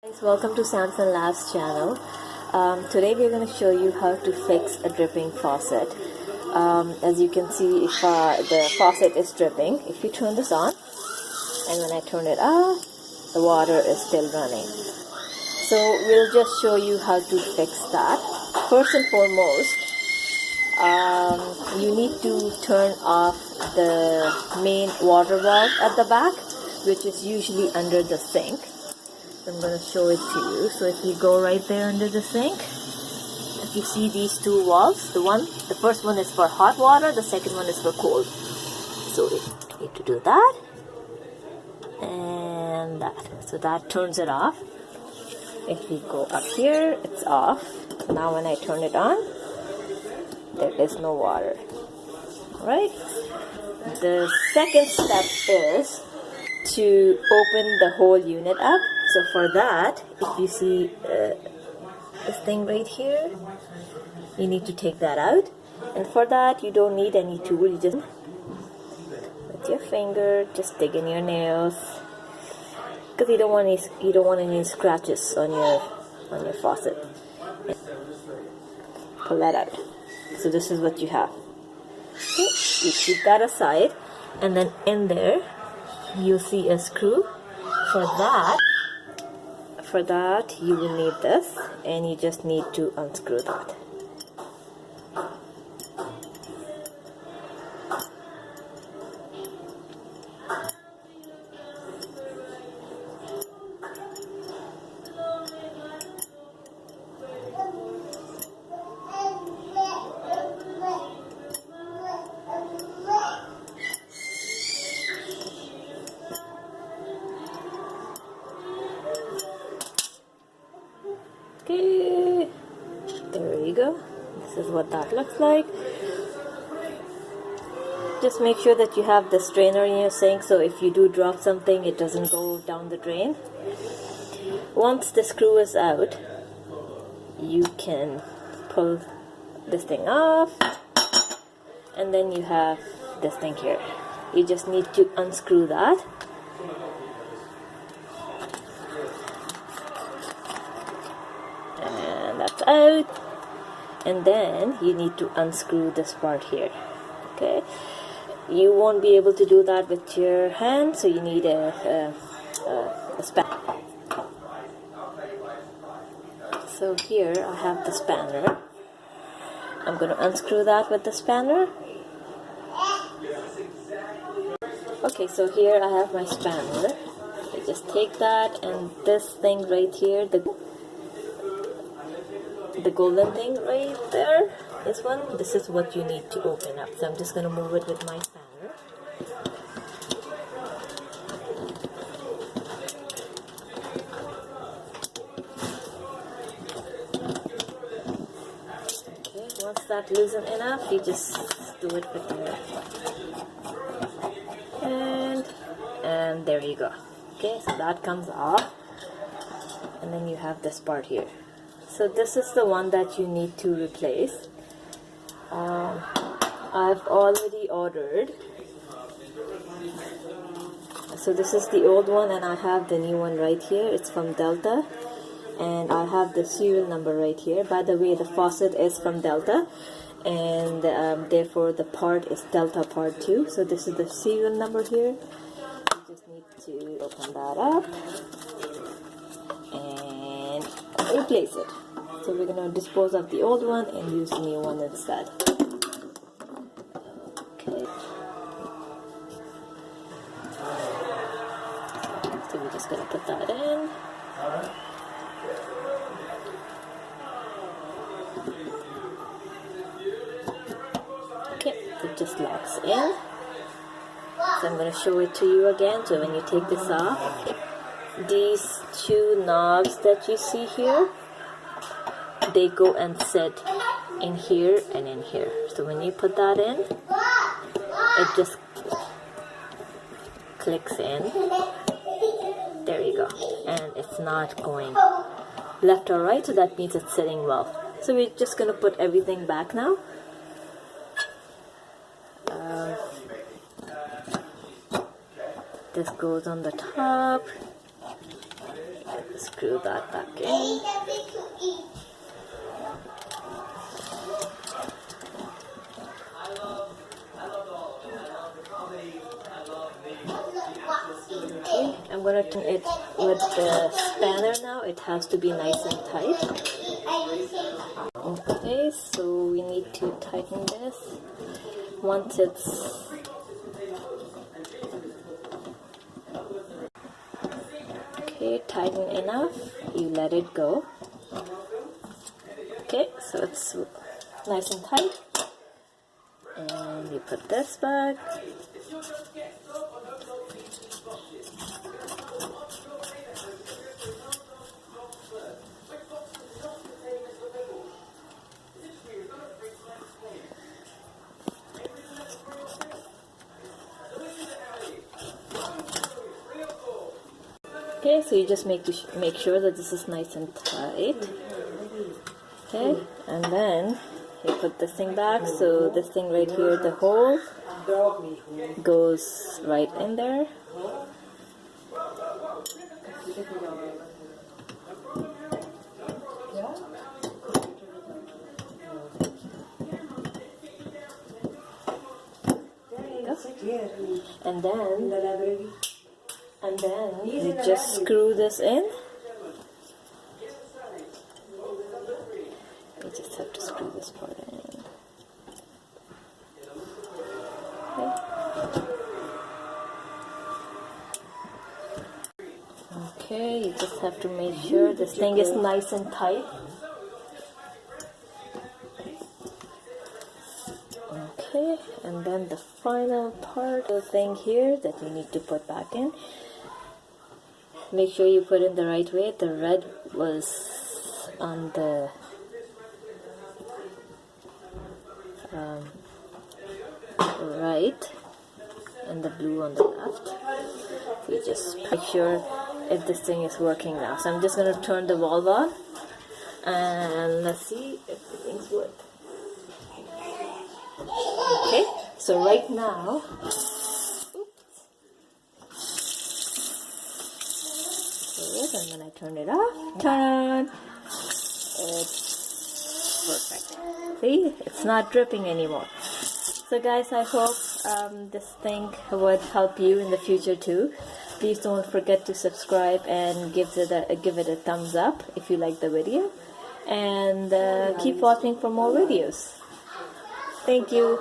Guys, welcome to Samson Labs channel. Today we're going to show you how to fix a dripping faucet. As you can see, if the faucet is dripping, if you turn this on, and when I turn it off, the water is still running. So we'll just show you how to fix that. First and foremost, you need to turn off the main water valve at the back, which is usually under the sink. I'm going to show it to you. So if you go right there under the sink, if you see these two valves, the first one is for hot water, the second one is for cold. So you need to do that and that. So that turns it off. If we go up here, it's off. Now when I turn it on, there is no water. Alright? The second step is to open the whole unit up. So for that, if you see this thing right here, you need to take that out. And for that, you don't need any tool. You just with your finger, just dig in your nails, because you don't want any scratches on your faucet. Pull that out. So this is what you have. Okay, you keep that aside, and then in there, you'll see a screw. For that, you will need this, and you just need to unscrew that. Okay, there you go. This is what that looks like. Just make sure that you have the strainer in your sink, so if you do drop something, it doesn't go down the drain. Once the screw is out, you can pull this thing off, and then you have this thing here. You just need to unscrew that. That's out, and then you need to unscrew this part here. Okay, you won't be able to do that with your hand, so you need a spanner. So here I have the spanner. I'm going to unscrew that with the spanner. Okay, so here I have my spanner. I just take that, and this thing right here, the golden thing right there, this is what you need to open up. So I'm just going to move it with my spanner. Okay, once that's loosen enough, you just do it with your hand, and there you go. Okay, so that comes off, and then you have this part here. So this is the one that you need to replace. I've already ordered. So this is the old one, and I have the new one right here. It's from Delta, and I have the serial number right here. By the way, the faucet is from Delta, and therefore the part is Delta Part 2. So this is the serial number here. You just need to open that up and replace it. So we're going to dispose of the old one and use the new one instead. Okay. So we're just going to put that in. Okay, it just locks in. So I'm going to show it to you again. So when you take this off, these two knobs that you see here, they go and sit in here and in here. So when you put that in, it just clicks in. There you go. And it's not going left or right, so that means it's sitting well. So we're just going to put everything back now. This goes on the top, Screw that back in. Okay, I'm gonna turn it with the spanner now. It has to be nice and tight. Okay, so we need to tighten this. Once it's tighten enough, you let it go. Okay, so it's nice and tight, and you put this back. Okay, so you just make sure that this is nice and tight. Okay, and then you put this thing back. So this thing right here, the hole goes right in there. And then you just screw this in. You just have to screw this part in. Okay, you just have to make sure this thing is nice and tight. Okay, and then the final part of the thing here that you need to put back in. Make sure you put in the right way. The red was on the right and the blue on the left. So you just make sure if this thing is working now. So I'm just going to turn the valve on and let's see if the things work. Okay, so right now, and then I turn it off. Turn. It's perfect. See, it's not dripping anymore. So guys, I hope this thing would help you in the future too. Please don't forget to subscribe and give it a thumbs up if you like the video, and keep watching for more videos. Thank you.